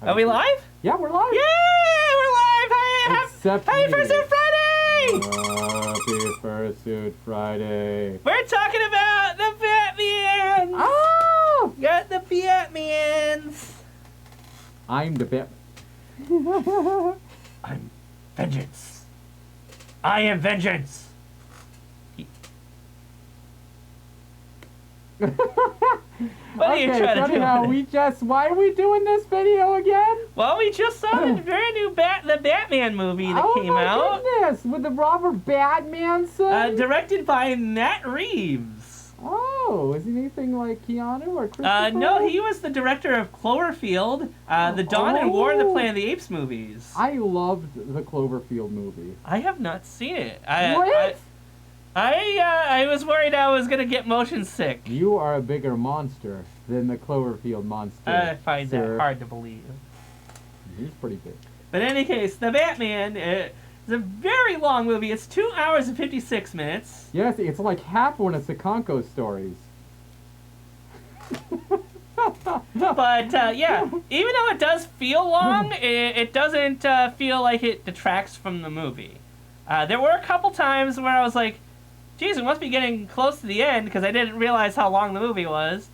Are we live? Yeah, we're live. Yay! We're live! Except Happy me. Fursuit Friday! Happy Fursuit Friday. We're talking about the Batmans! Oh! Got the Batmans! I'm the Bat. I'm vengeance. I am vengeance. What are you trying to do? Why are we doing this video again? Well, we just saw the very new the Batman movie that came out. Oh my goodness, with the Robert Batmanson? Directed by Matt Reeves. Oh, is he anything like Keanu or Christopher? No, he was the director of Cloverfield, the Dawn and War of the Planet of the Apes movies. I loved the Cloverfield movie. I have not seen it. What? I was worried I was going to get motion sick. You are a bigger monster than the Cloverfield monster. I find that hard to believe. He's pretty big. But in any case, The Batman is a very long movie. It's 2 hours and 56 minutes. Yes, it's like half one of Tsukonko stories. But, yeah, even though it does feel long, it doesn't feel like it detracts from the movie. There were a couple times where I was like, geez, we must be getting close to the end, because I didn't realize how long the movie was.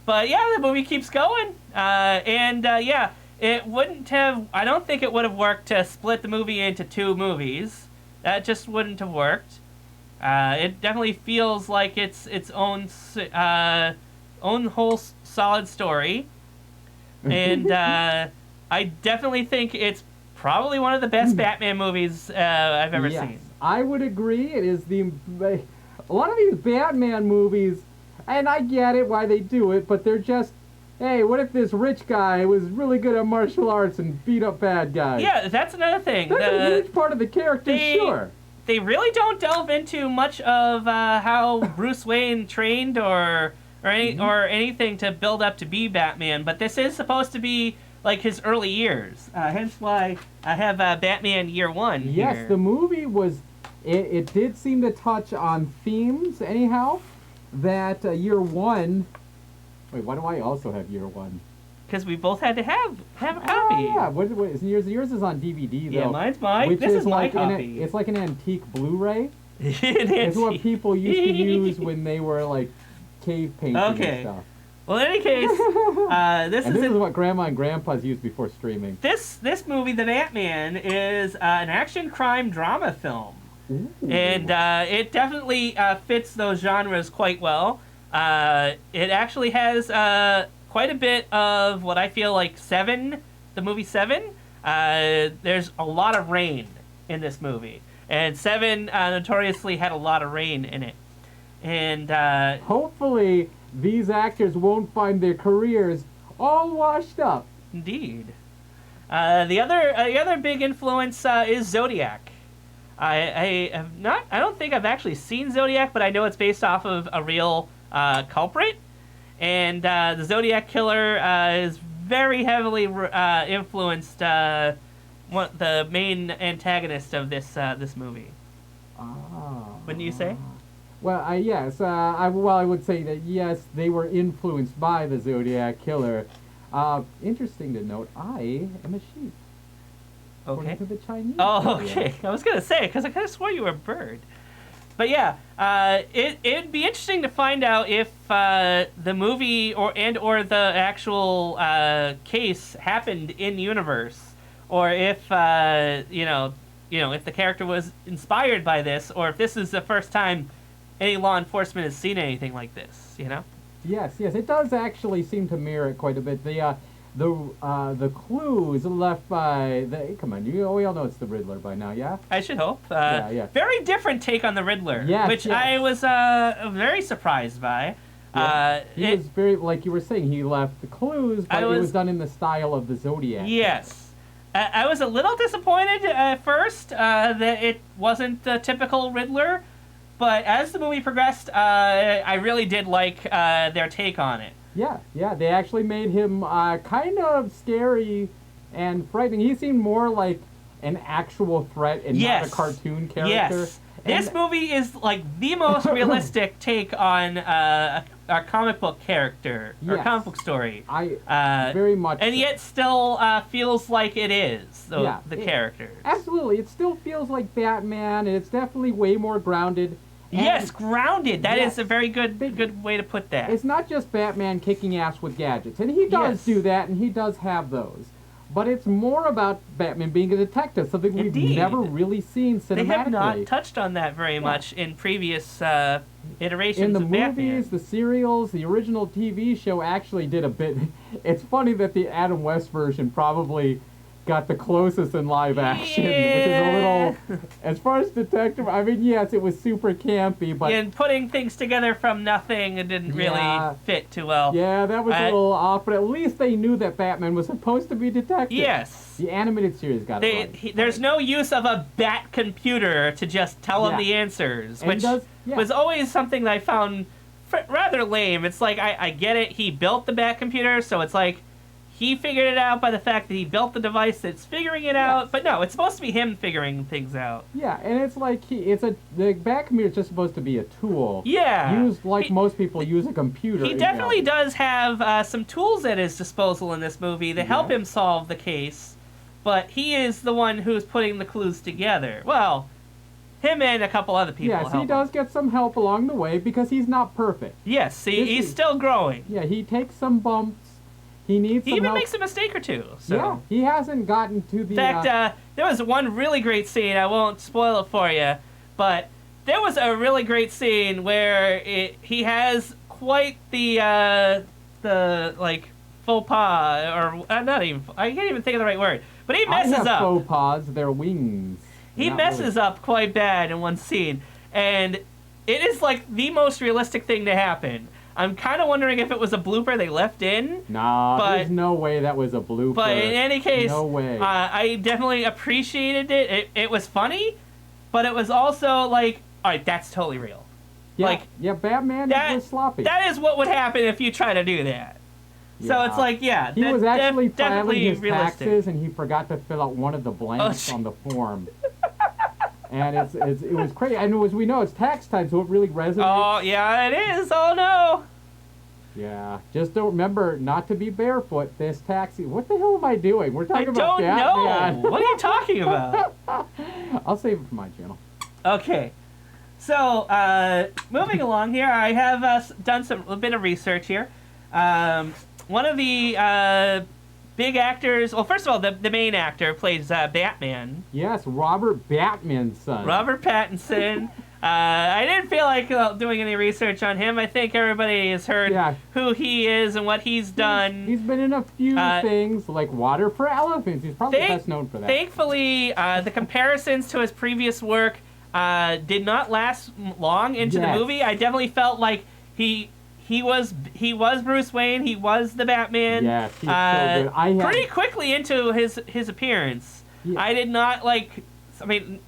But yeah, the movie keeps going. Yeah, it wouldn't have, I don't think it would have worked to split the movie into two movies. That just wouldn't have worked. It definitely feels like it's its own whole solid story. And I definitely think it's probably one of the best Batman movies I've ever seen. I would agree. It is a lot of these Batman movies, and I get it why they do it, but they're just, hey, what if this rich guy was really good at martial arts and beat up bad guys? Yeah, that's another thing. That's a huge part of the character, sure. They really don't delve into much of how Bruce Wayne trained or anything to build up to be Batman, but this is supposed to be like his early years. Hence why I have Batman Year One here. Yes, the movie was, it did seem to touch on themes, anyhow, that Year One, wait, why do I also have Year One? Because we both had to have a copy. Yeah, what is yours is on DVD, though. Yeah, mine's mine. This is my copy. It's like an antique Blu-ray. It's what people used to use when they were, like, cave painting and stuff. Well, in any case, this is what Grandma and Grandpa's used before streaming. This movie, The Batman, is an action crime drama film. Ooh. And it definitely fits those genres quite well. It actually has quite a bit of what I feel like the movie Seven. There's a lot of rain in this movie. And Seven notoriously had a lot of rain in it. And hopefully these actors won't find their careers all washed up. Indeed. The other big influence is Zodiac. I don't think I've actually seen Zodiac, but I know it's based off of a real culprit, and the Zodiac killer is very heavily influenced the main antagonist of this movie. Wouldn't you say? Well, yes. I would say that yes, they were influenced by the Zodiac killer. Interesting to note, I am a sheep. Okay. According to the Chinese. Oh, okay. I was gonna say because I kind of swore you were a bird. But yeah, it'd be interesting to find out if the movie or the actual case happened in universe, or if if the character was inspired by this, or if this is the first time any law enforcement has seen anything like this, Yes, it does actually seem to mirror it quite a bit. The clues left by come on, we all know it's the Riddler by now, yeah? I should hope. Yeah. Very different take on the Riddler, which I was very surprised by. Yeah. He was very, like you were saying, he left the clues, but it was done in the style of the Zodiac. Yes. I was a little disappointed at first that it wasn't the typical Riddler, but as the movie progressed, I really did like their take on it. Yeah, they actually made him kind of scary and frightening. He seemed more like an actual threat and not a cartoon character. Yes. This movie is like the most realistic take on comic book character or Yes. comic book story. Very much. And so. yet still feels like it is the it- characters. Absolutely, it still feels like Batman, and it's definitely way more grounded. And Yes, grounded. That is Yes. a very good way to put that. It's not just Batman kicking ass with gadgets, and he does Yes. do that, and he does have those. But it's more about Batman being a detective, something we've Indeed. never really seen cinematically. They have not touched on that very much in previous iterations in the of movies, Batman. the serials, the original TV show actually did a bit. It's funny that the Adam West version probably got the closest in live action, which is a little. As far as detective, I mean, yes, it was super campy, but And putting things together from nothing, it didn't really Yeah. fit too well. yeah, that was a little off. But at least they knew that Batman was supposed to be detective. Yes. The animated series got it right. There's no use of a bat computer to just tell him Yeah. the answers, And which yeah. was always something that I found rather lame. It's like, I get it, he built the bat computer, so it's like, he figured it out by the fact that he built the device that's figuring it out. But no, it's supposed to be him figuring things out. Yeah, and it's like the back computer is just supposed to be a tool. Yeah. Used like most people use a computer. He definitely does have some tools at his disposal in this movie to help Yeah. him solve the case, but he is the one who's putting the clues together. Well, him and a couple other people Yes, help he does him. get some help along the way because he's not perfect. Yes, This he's is- still growing. Yeah, he takes some bumps. He needs He some even help. makes a mistake or two. So. Yeah, he hasn't gotten to the. In fact, there was one really great scene. I won't spoil it for you, but there was a really great scene where he has quite the like faux pas, or not even. I can't even think of the right word. But he messes I have up. faux pas. They're wings. He Not messes really. up quite bad in one scene, and it is like the most realistic thing to happen. I'm kind of wondering if it was a blooper they left in. Nah, but- there's no way that was a blooper. But in any case, no way. I definitely appreciated it. It was funny, but it was also like, all right, that's totally real. yeah, like, yeah, Batman was sloppy. That is what would happen if you try to do that. So Yeah. it's like, yeah, He was actually filing definitely his realistic. taxes, and he forgot to fill out one of the blanks Oh, on the form. And it was crazy. And as we know, it's tax time, so it really resonates. Oh yeah, it is. Oh no. Yeah, just don't remember not to be barefoot this taxi. What the hell am I doing? We're I talking don't about Batman. know. What are you talking about? I'll save it for my channel. Okay, so moving along here, I have done a bit of research here. One of the big actors, well, first of all, the main actor plays Batman, Yes, Robert Batman's son. Robert Pattinson. I didn't feel like doing any research on him. I think everybody has heard Yeah. who he is and what he's done. He's been in a few things, like Water for Elephants. He's probably best known for that. Thankfully, the comparisons to his previous work did not last long into the Yes. movie. I definitely felt like he was Bruce Wayne. He was the Batman. Yes, he's so good. Pretty quickly into his appearance. Yeah. I did not like. I mean,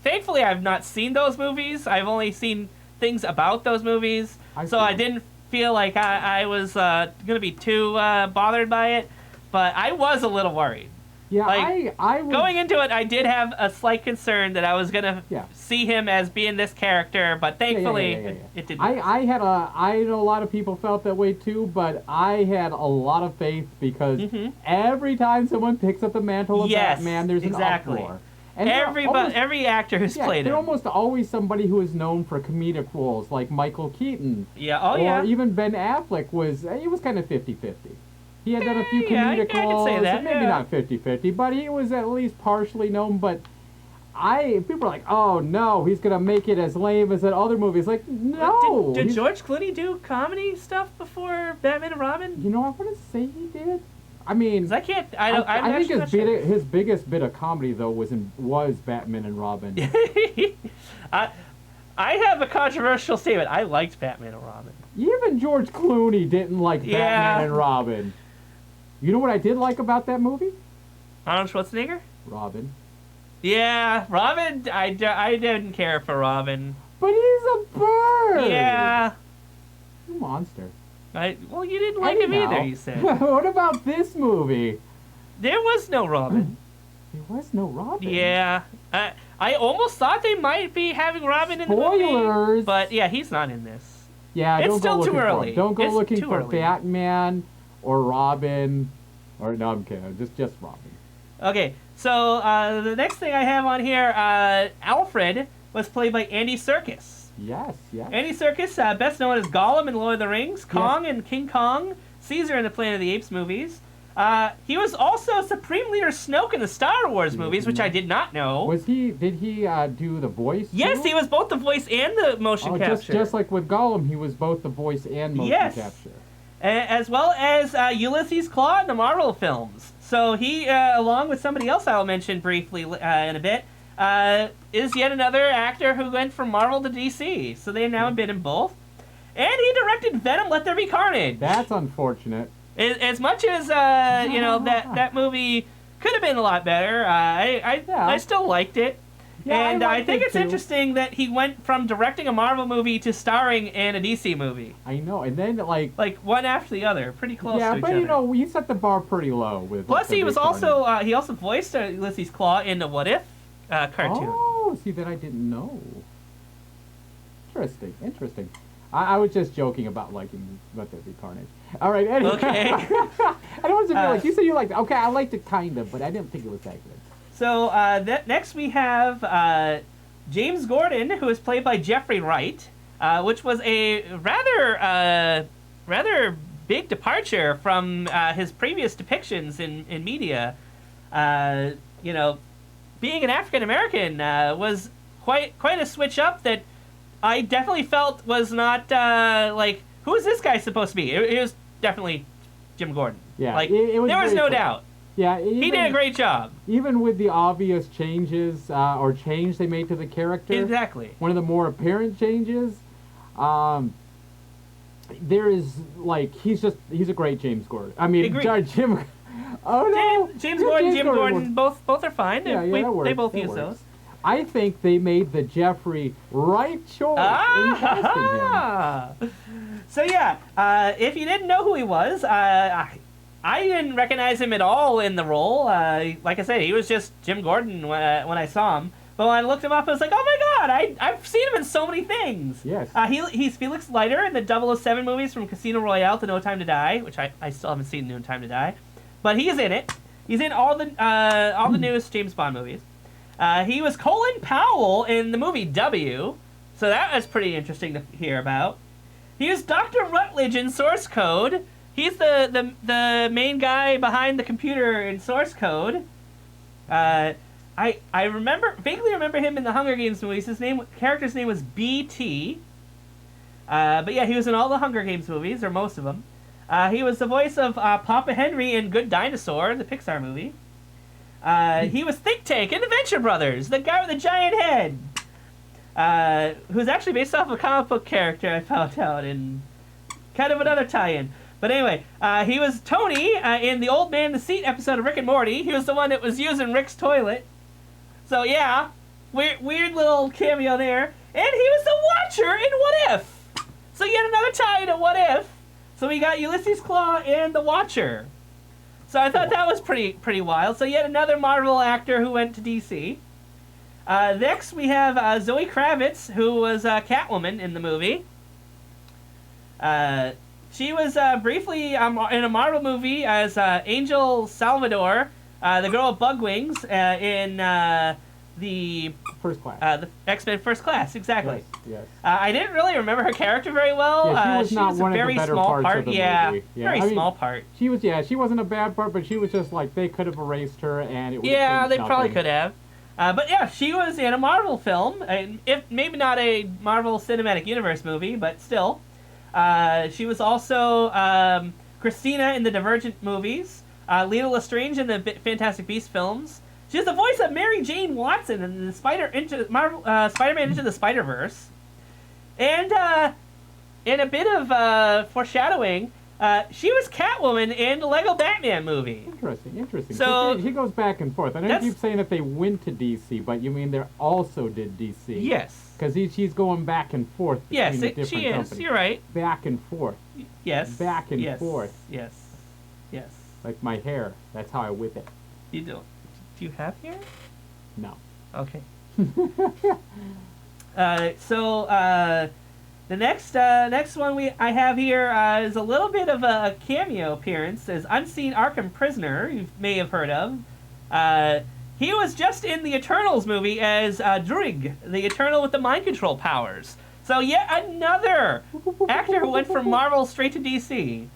thankfully, I've not seen those movies. I've only seen things about those movies, so I didn't feel like I was gonna be too bothered by it. But I was a little worried. Yeah, Like, I was, Going into it, I did have a slight concern that I was gonna Yeah. see him as being this character, but thankfully yeah. it didn't. I know a lot of people felt that way too, but I had a lot of faith because Mhm. every time someone picks up the mantle of Yes, Batman, there's exactly. an uproar. And they're Every actor who's played they're him. almost always somebody who is known for comedic roles, like Michael Keaton. Yeah. Oh or yeah. even Ben Affleck he was kind of 50-50. He had done a few Yeah, I comedic could roles, say that, maybe yeah. not 50-50, but he was at least partially known. But people are like, oh no, he's gonna make it as lame as that other movies. Like, no. Did he's- George Clooney do comedy stuff before Batman and Robin? You know, I want to say he did. I mean, 'Cause I can't. I don't. I'm I think actually not sure. his biggest bit of comedy though was Batman and Robin. I have a controversial statement. I liked Batman and Robin. Even George Clooney didn't like Yeah. Batman and Robin. You know what I did like about that movie? Arnold Schwarzenegger? Robin. Yeah, Robin. I didn't care for Robin. But he's a bird. Yeah. He's a monster. Well, you didn't like him Anyhow. either. You said What about this movie? there was no Robin. There was no Robin. Yeah. I almost thought they might be having Robin in the movie. Spoilers. But yeah, he's not in this. Yeah, It's don't still go too looking early. For it. Don't go It's looking too for early. Batman or Robin, or no, I'm kidding. Just Robin. Okay, so the next thing I have on here, Alfred was played by Andy Serkis. Yes. Andy Serkis, best known as Gollum in Lord of the Rings, Kong in King Kong, Caesar in the Planet of the Apes movies. He was also Supreme Leader Snoke in the Star Wars movies, which I did not know. Was he? Did he do the voice? Yes, too? he was both the voice and the motion capture. Just like with Gollum, he was both the voice and motion capture. As well as Ulysses Claw in the Marvel films. So he, along with somebody else I'll mention briefly in a bit, is yet another actor who went from Marvel to DC. So they now have been in both. And he directed Venom: Let There Be Carnage. That's unfortunate. As much as that movie could have been a lot better, I still liked it. Yeah, and I think it's too. interesting that he went from directing a Marvel movie to starring in a DC movie. I know, and then like one after the other, pretty close to each other. Yeah, but you know, you set the bar pretty low with. Plus, he was also he also voiced Ulysses Claw in the What If cartoon. Oh, see, that I didn't know. Interesting. I was just joking about liking Let There Be Carnage. All right, anyway. Okay. I don't want to be like you said you liked it. Okay, I liked it kind of, but I didn't think it was that good. So next we have James Gordon, who is played by Jeffrey Wright, which was a rather big departure from his previous depictions in media. You know, being an African American was quite a switch up that I definitely felt was not like, who is this guy supposed to be? It was definitely Jim Gordon. Yeah, like it was there was no cool. doubt. Yeah, He did a great job. Even with the obvious changes or change they made to the character. Exactly. One of the more apparent changes, there is like he's a great James Gordon. I mean, Jim. Oh no, James Gordon, Jim Gordon, both are fine. Yeah, that works. They both that use works. those. I think they made the Jeffrey right choice in casting him. So yeah, if you didn't know who he was, I didn't recognize him at all in the role. Like I said, he was just Jim Gordon when I saw him. But when I looked him up, I was like, oh my god, I've seen him in so many things. Yes. He's Felix Leiter in the 007 movies from Casino Royale to No Time to Die, which I still haven't seen No Time to Die. But he is in it. He's in all the newest James Bond movies. He was Colin Powell in the movie W, so that was pretty interesting to hear about. He was Dr. Rutledge in Source Code. He's the main guy behind the computer in Source Code. I vaguely remember him in the Hunger Games movies. His character's name was BT. But yeah, he was in all the Hunger Games movies, or most of them. He was the voice of Papa Henry in Good Dinosaur, the Pixar movie. He was Think Tank in the Venture Brothers, the guy with the giant head, who's actually based off a comic book character I found out in kind of another tie-in. But anyway, he was Tony in the Old Man in the Seat episode of Rick and Morty. He was the one that was using Rick's toilet. So yeah, weird little cameo there. And he was the Watcher in What If. So yet another tie to What If. So we got Ulysses Claw and the Watcher. So I thought that was pretty wild. So yet another Marvel actor who went to DC. Next we have Zoe Kravitz, who was Catwoman in the movie. She was briefly in a Marvel movie as Angel Salvador, the girl with bug wings, in the First Class. The X-Men First Class, exactly. Yes. I didn't really remember her character very well. Yeah, she was not one a very of the better small parts part. of the movie. Very small part. She wasn't a bad part, but she was just like, they could have erased her and it would Yeah, have they changed probably nothing. could have. But yeah, she was in a Marvel film, and if maybe not a Marvel Cinematic Universe movie, but still. She was also Christina in the Divergent movies, Lena Lestrange in the Fantastic Beasts films. She was the voice of Mary Jane Watson in the Spider-Man Into the Spider-Verse. And in a bit of foreshadowing, she was Catwoman in the Lego Batman movie. Interesting. So he goes back and forth. I know you keep saying that they went to DC, but you mean they also did DC. Yes. Because she's going back and forth between the different she is. companies. You're right. Back and forth. Yes. Back and forth. Yes. Like my hair. That's how I whip it. You don't. Do you have hair? No. Okay. The next one I have here is a little bit of a cameo appearance as Unseen Arkham Prisoner, you may have heard of. He was just in the Eternals movie as Druig, the Eternal with the mind control powers. So yet another actor who went from Marvel straight to DC.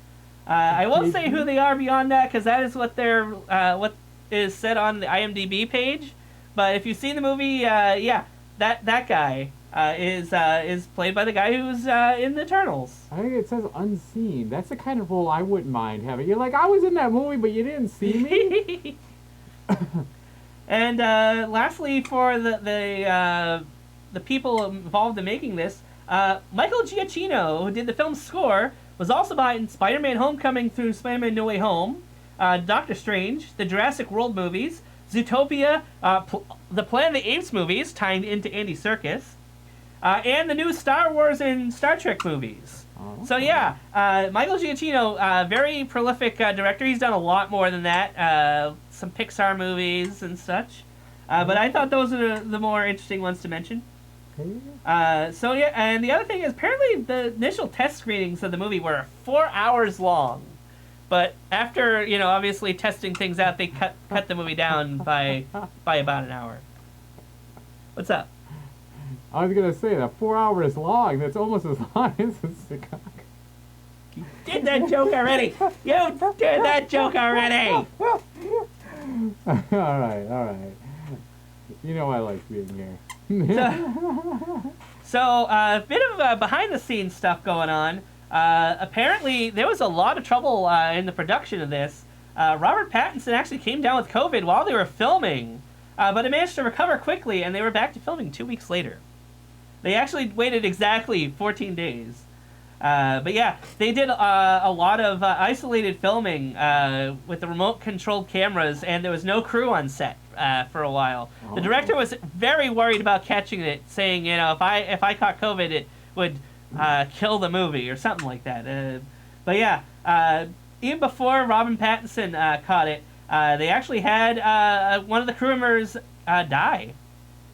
I won't say who they are beyond that because that is what what is said on the IMDb page. But if you've seen the movie, that guy is played by the guy who's in the Eternals. I think it says unseen. That's the kind of role I wouldn't mind having. You're like, I was in that movie, but you didn't see me. And lastly, for the people involved in making this, Michael Giacchino, who did the film's score, was also behind Spider-Man: Homecoming through Spider-Man: No Way Home, Doctor Strange, the Jurassic World movies, Zootopia, the Planet of the Apes movies, tying into Andy Serkis, and the new Star Wars and Star Trek movies. Oh. So yeah, Michael Giacchino, very prolific director. He's done a lot more than that. Some Pixar movies and such. But I thought those are the more interesting ones to mention. So yeah, and the other thing is apparently the initial test screenings of the movie were 4 hours long. But after, obviously testing things out, they cut the movie down by about an hour. What's up? I was gonna say that 4 hours long. That's almost as long as Tsukonko. You did that joke already. You did that joke already. all right. You know I like being here. So a bit of behind-the-scenes stuff going on. Apparently, there was a lot of trouble in the production of this. Robert Pattinson actually came down with COVID while they were filming, but it managed to recover quickly, and they were back to filming 2 weeks later. They actually waited exactly 14 days. But yeah, they did a lot of isolated filming with the remote-controlled cameras, and there was no crew on set for a while. The director was very worried about catching it, saying, if I caught COVID, it would kill the movie or something like that. But yeah, even before Robin Pattinson caught it, they actually had one of the crew members die.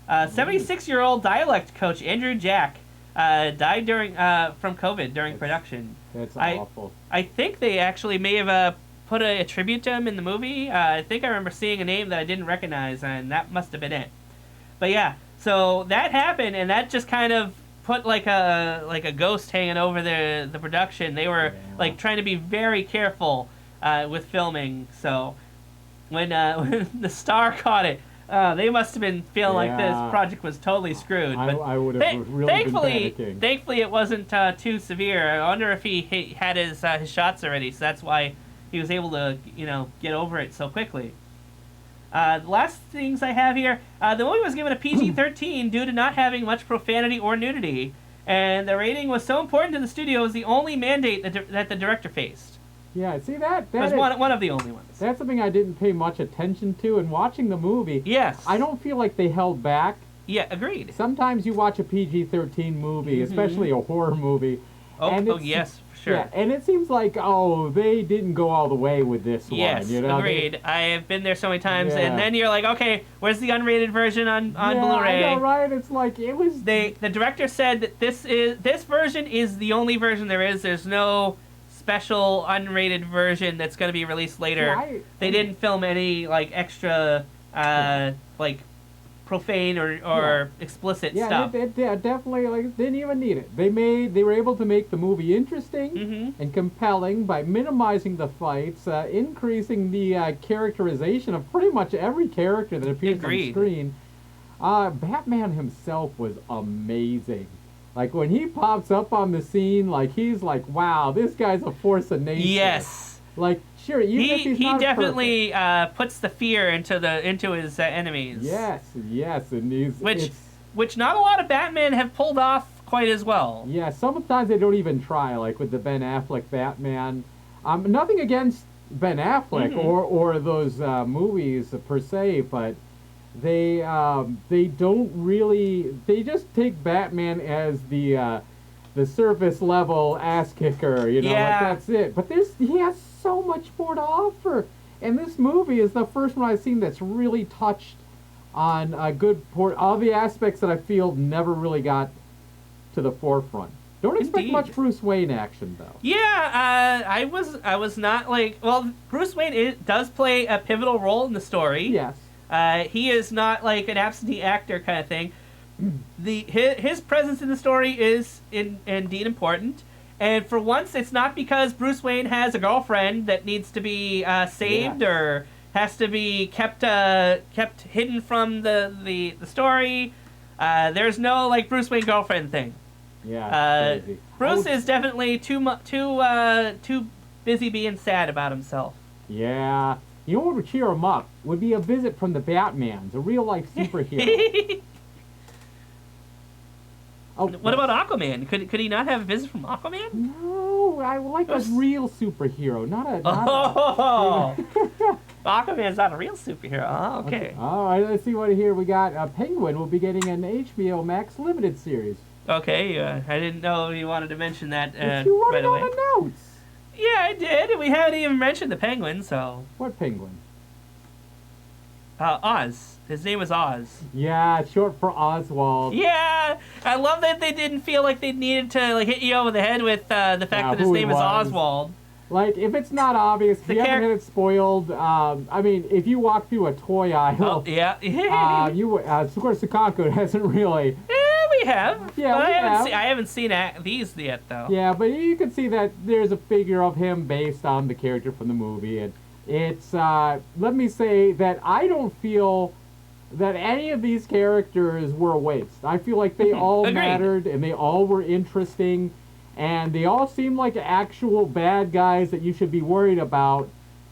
76-year-old dialect coach Andrew Jack died from COVID during production. That's awful. I think they actually may have put a tribute to him in the movie. I think I remember seeing a name that I didn't recognize, and that must have been it. But yeah, so that happened, and that just kind of put like a ghost hanging over the production. They were like trying to be very careful with filming. So when the star caught it, they must have been feeling like this project was totally screwed. But I would have really been panicking. Thankfully, it wasn't too severe. I wonder if he had his shots already, so that's why he was able to get over it so quickly. The last things I have here, the movie was given a PG-13 due to not having much profanity or nudity, and the rating was so important to the studio it was the only mandate that the director faced. Yeah, see that was one of the only ones. That's something I didn't pay much attention to, and watching the movie, yes, I don't feel like they held back. Yeah, agreed. Sometimes you watch a PG-13 movie, especially a horror movie. Oh yes, for sure. Yeah, and it seems like, they didn't go all the way with this one. Yes, agreed. I have been there so many times, and then you're like, okay, where's the unrated version on Blu-ray? I know, right? It's like, it was... The director said that this version is the only version there is. There's no special unrated version that's going to be released later. They didn't film any extra profane or explicit stuff. Yeah, definitely didn't even need it. They were able to make the movie interesting and compelling by minimizing the fights, increasing the characterization of pretty much every character that appears on screen. Batman himself was amazing. Like, when he pops up on the scene, he's like, wow, this guy's a force of nature. Yes. Sure, even if he's not definitely puts the fear into his enemies. Yes, and which not a lot of Batman have pulled off quite as well. Yeah, sometimes they don't even try, like with the Ben Affleck Batman. Nothing against Ben Affleck or those movies per se, but they don't really. They just take Batman as the surface level ass kicker, that's it. But he has so much more to offer, and this movie is the first one I've seen that's really touched on all the aspects that I feel never really got to the forefront. Don't expect Indeed. much Bruce Wayne action, though. Yeah, I was not like... Well, Bruce Wayne does play a pivotal role in the story. Yes. He is not like an absentee actor kind of thing. His presence in the story is indeed important. And for once, it's not because Bruce Wayne has a girlfriend that needs to be saved or has to be kept hidden from the story. There's no like Bruce Wayne girlfriend thing. Yeah, crazy. Bruce is definitely too busy being sad about himself. Yeah. You know what would cheer him up? Would be a visit from the Batmans, a real-life superhero. What about Aquaman? Could he not have a visit from Aquaman? No, I would like a real superhero, not a... Aquaman's not a real superhero. Oh, okay. All right, let's see what here we got. Penguin will be getting an HBO Max limited series. Okay, I didn't know you wanted to mention that you right away. on the notes. Yeah, I did. We haven't even mentioned the Penguin, so... What Penguin? Oz. His name is Oz. Yeah, short for Oswald. Yeah! I love that they didn't feel like they needed to like hit you over the head with the fact that his name is Oswald. Like, if it's not obvious, if you haven't had it spoiled, I mean, if you walk through a toy aisle... Oh, yeah. Of course, Tsukonko hasn't really... We have. Yeah, but we I haven't seen these yet, though. Yeah, but you can see that there's a figure of him based on the character from the movie, and it's, let me say that I don't feel that any of these characters were a waste. I feel like they all mattered, and they all were interesting, and they all seem like actual bad guys that you should be worried about,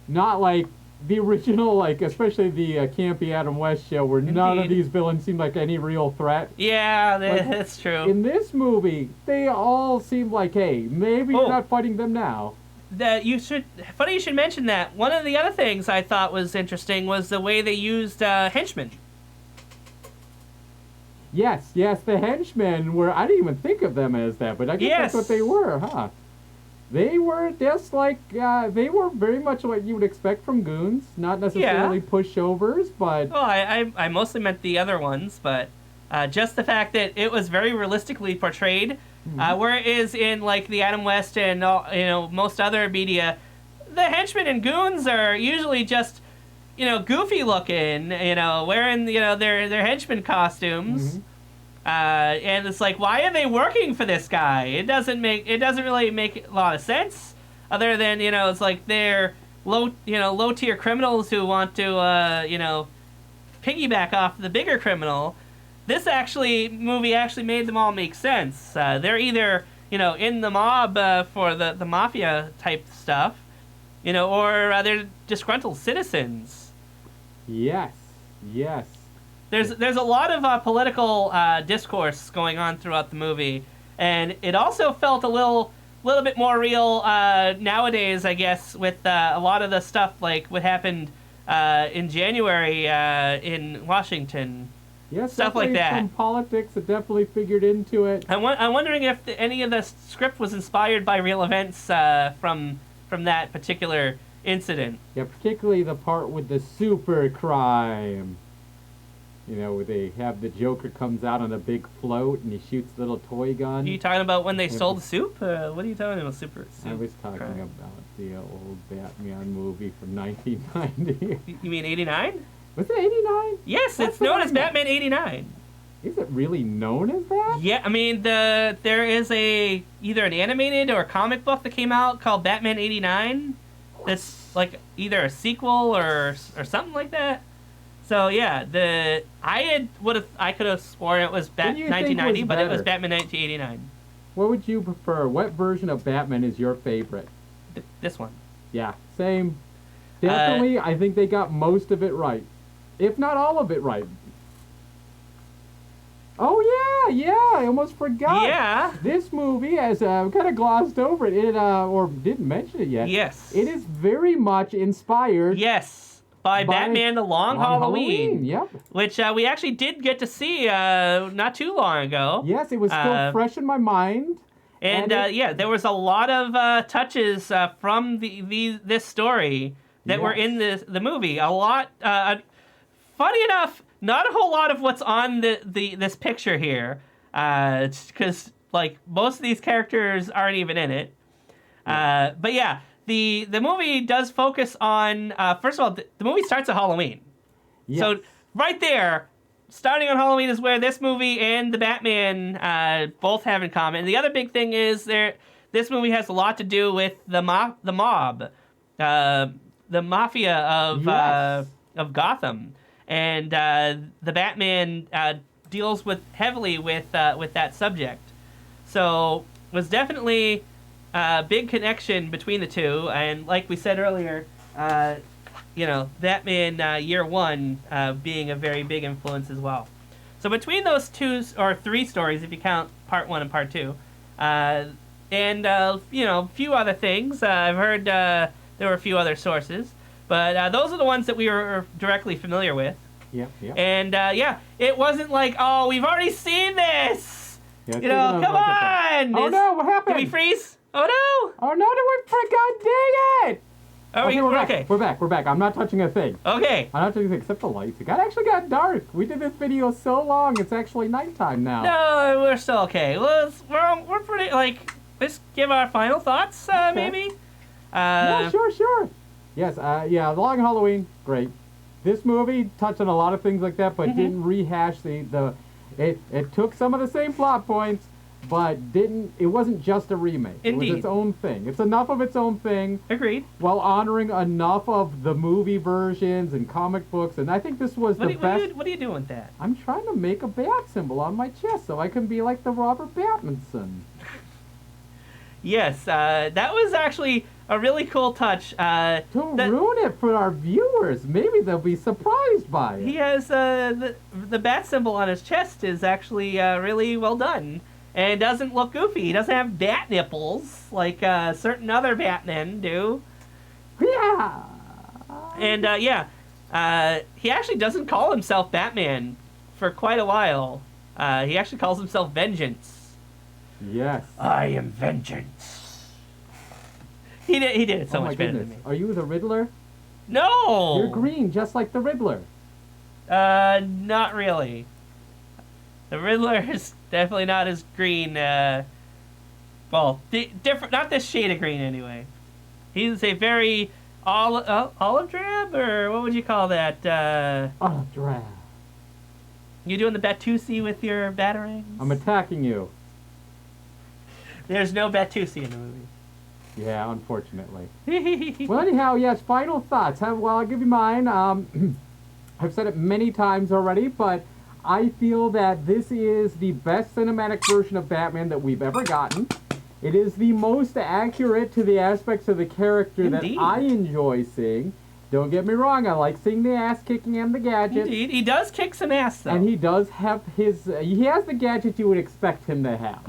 not like the original, like, especially the campy Adam West show, where none of these villains seemed like any real threat. Yeah, that's true. In this movie, they all seem like, hey, maybe you're not fighting them now. Funny you should mention that. One of the other things I thought was interesting was the way they used henchmen. Yes, the henchmen were, I didn't even think of them as that, but I guess that's what they were, huh? They were just like, they were very much what you would expect from goons. Not necessarily pushovers, but... Well, I mostly meant the other ones, but just the fact that it was very realistically portrayed, whereas in, like, the Adam West and, most other media, the henchmen and goons are usually just, goofy looking, wearing, their henchman costumes. And it's like, why are they working for this guy? It doesn't really make a lot of sense, other than it's like they're low tier criminals who want to piggyback off the bigger criminal. This movie actually made them all make sense. They're either in the mob for the mafia type stuff, or they're disgruntled citizens. Yes. There's a lot of political discourse going on throughout the movie, and it also felt a little bit more real nowadays, I guess, with a lot of the stuff like what happened in January in Washington. Yes, stuff like that. Some politics that definitely figured into it. I'm wondering if any of the script was inspired by real events from that particular incident. Yeah, particularly the part with the super crime. Where they have the Joker comes out on a big float and he shoots a little toy gun. Are you talking about when they stole the soup? What are you talking about, super soup? I was talking about the old Batman movie from 1990. You mean 89? Was it 89? Yes, that's it's known as Batman 89. Is it really known as that? Yeah, I mean, there is either an animated or a comic book that came out called Batman 89 that's like either a sequel or something like that. So yeah, I could have sworn it was 1990, but it was Batman 1989. What would you prefer? What version of Batman is your favorite? This one. Yeah, same. Definitely, I think they got most of it right, if not all of it right. Oh yeah, I almost forgot. Yeah. This movie, as kind of glossed over it, or didn't mention it yet. Yes. It is very much inspired. Yes. By Batman The Long Halloween. Yep. Which we actually did get to see not too long ago. Yes, it was still fresh in my mind. And there was a lot of touches from this story that were in the movie. A lot. Funny enough, not a whole lot of what's on this picture here. Because like most of these characters aren't even in it. But yeah, the movie does focus on first of all, the movie starts at Halloween. Yes. So right there, starting on Halloween is where this movie and the Batman both have in common. And the other big thing is this movie has a lot to do with the mob, the mafia of Gotham, and the Batman deals heavily with that subject. So it was definitely a big connection between the two, and like we said earlier, Batman Year One being a very big influence as well. So between those two or three stories, if you count Part 1 and Part 2, and a few other things, I've heard there were a few other sources, but those are the ones that we were directly familiar with. Yep. And it wasn't like, oh, we've already seen this. Yeah, Come on. Oh no, what happened? Did we freeze? Oh no. Oh no, God dang it! We're back. Okay. We're back. I'm not touching a thing. Okay. I'm not touching a thing except the lights. It actually got dark. We did this video so long, it's actually nighttime now. No, we're still okay. Well, we're pretty, let's give our final thoughts, Okay. maybe? Yeah, sure. Yes, The Long Halloween, great. This movie touched on a lot of things like that, but didn't rehash it took some of the same plot points, but it wasn't just a remake. Indeed. It was its own thing. It's enough of its own thing. Agreed. While honoring enough of the movie versions and comic books, and I think this was the best. What are you doing with that? I'm trying to make a bat symbol on my chest so I can be like the Robert Pattinson. Yes, that was actually a really cool touch. Don't ruin it for our viewers. Maybe they'll be surprised by it. He has the bat symbol on his chest is actually really well done. And it doesn't look goofy. He doesn't have bat nipples like certain other Batmen do. Yeah. And he actually doesn't call himself Batman for quite a while. He actually calls himself Vengeance. Yes. I am Vengeance. He did it so much better than me. Are you the Riddler? No! You're green, just like the Riddler. Not really. The Riddler is definitely not as green, different, not this shade of green anyway. He's a very olive drab, or what would you call that? Olive drab. You doing the Batusi with your batarangs? I'm attacking you. There's no Batusi in the movie. Yeah, unfortunately. Well, anyhow, yes, final thoughts. I'll give you mine. I've said it many times already, but I feel that this is the best cinematic version of Batman that we've ever gotten. It is the most accurate to the aspects of the character Indeed. that I enjoy seeing. Don't get me wrong, I like seeing the ass kicking and the gadgets. Indeed, he does kick some ass though. And he does have he has the gadgets you would expect him to have.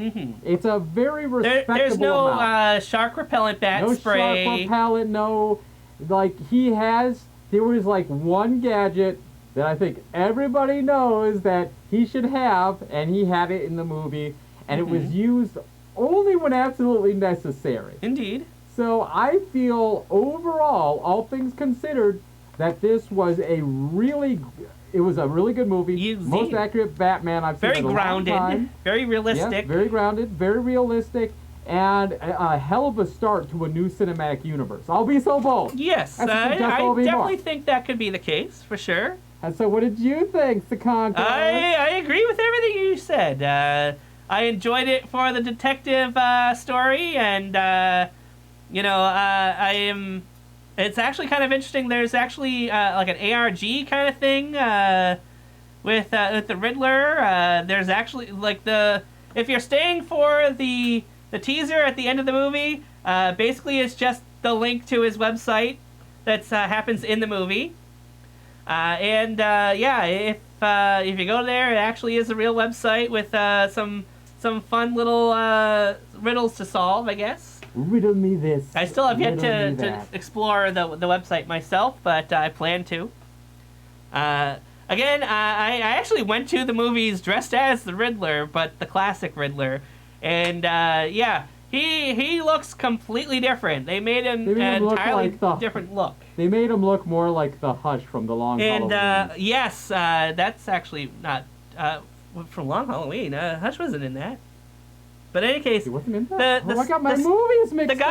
It's a very respectable There's no amount. shark repellent bat No spray. shark repellent, no, there was one gadget that I think everybody knows that he should have, and he had it in the movie, and it was used only when absolutely necessary. Indeed. So I feel overall, all things considered, that this was a really good movie. Indeed. Most accurate Batman I've seen Very in a long grounded, time. very realistic. Yeah, very grounded, very realistic, and a hell of a start to a new cinematic universe. I'll be so bold. Yes, I definitely think that could be the case, for sure. And so what did you think, Tsukonko? I agree with everything you said. I enjoyed it for the detective story, and it's actually kind of interesting. There's actually like an ARG kind of thing with the Riddler. There's actually if you're staying for the teaser at the end of the movie, basically it's just the link to his website that happens in the movie. If you go there, it actually is a real website with some fun little riddles to solve, I guess. Riddle me this. I still have yet to explore the website myself, but I plan to. Again, I actually went to the movies dressed as the Riddler, but the classic Riddler. And he looks completely different. They made him an entirely different look. They made him look more like the Hush from the Long Halloween. And yes, that's actually not from Long Halloween. Hush wasn't in that. But in any case, He wasn't in that? I got my movies mixed up. The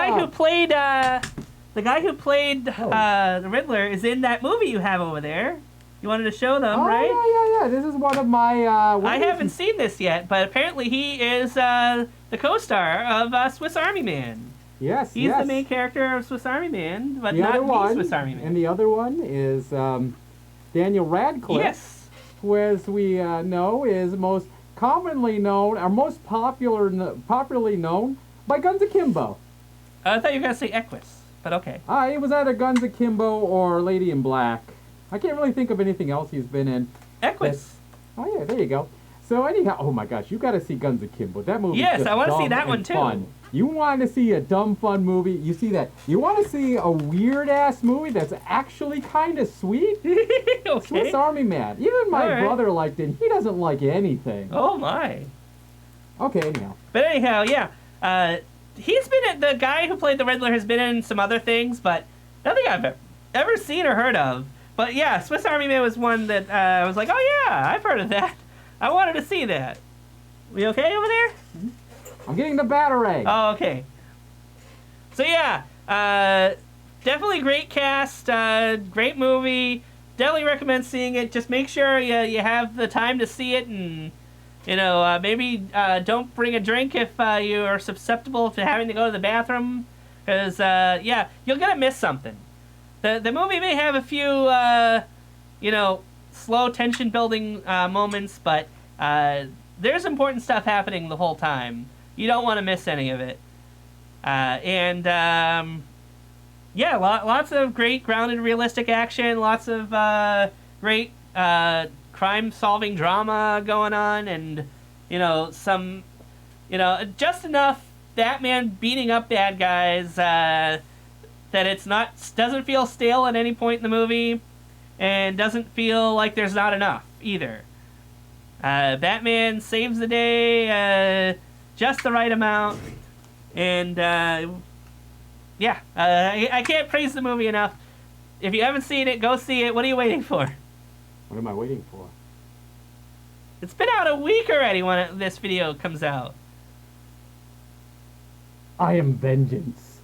guy who played the Riddler is in that movie you have over there. You wanted to show them, right? Yeah. This is one of my... I haven't seen this yet, but apparently he is the co-star of Swiss Army Man. Yes, He's the main character of Swiss Army Man, but not the Swiss Army Man. And the other one is Daniel Radcliffe. Yes. Who, as we know, is most commonly known, or most popularly known by Guns Akimbo. I thought you were going to say Equus, but okay. He was either Guns Akimbo or Lady in Black. I can't really think of anything else he's been in. Equus. Oh, yeah, there you go. So anyhow, oh my gosh, you got to see Guns Akimbo. That movie. Yes, I want to see that one too. Fun. You want to see a dumb fun movie? You see that? You want to see a weird ass movie that's actually kind of sweet? Okay. Swiss Army Man. Even my brother liked it. He doesn't like anything. Oh my. Okay, anyhow. But anyhow, yeah. He's been the guy who played the Riddler has been in some other things, but nothing I've ever seen or heard of. But yeah, Swiss Army Man was one that I was like, oh yeah, I've heard of that. I wanted to see that. We okay over there? I'm getting the Batarang. Oh, okay. So yeah, definitely great cast, great movie. Definitely recommend seeing it. Just make sure you have the time to see it, and maybe don't bring a drink if you are susceptible to having to go to the bathroom, because you're gonna miss something. The movie may have a few slow tension building moments, but there's important stuff happening the whole time. You don't want to miss any of it. Lots of great grounded realistic action, lots of great crime-solving drama going on, and some just enough Batman beating up bad guys that doesn't feel stale at any point in the movie, and doesn't feel like there's not enough either. Batman saves the day just the right amount, and I can't praise the movie enough. If you haven't seen it, go see it. What are you waiting for? What am I waiting for? It's been out a week already when this video comes out. I am vengeance.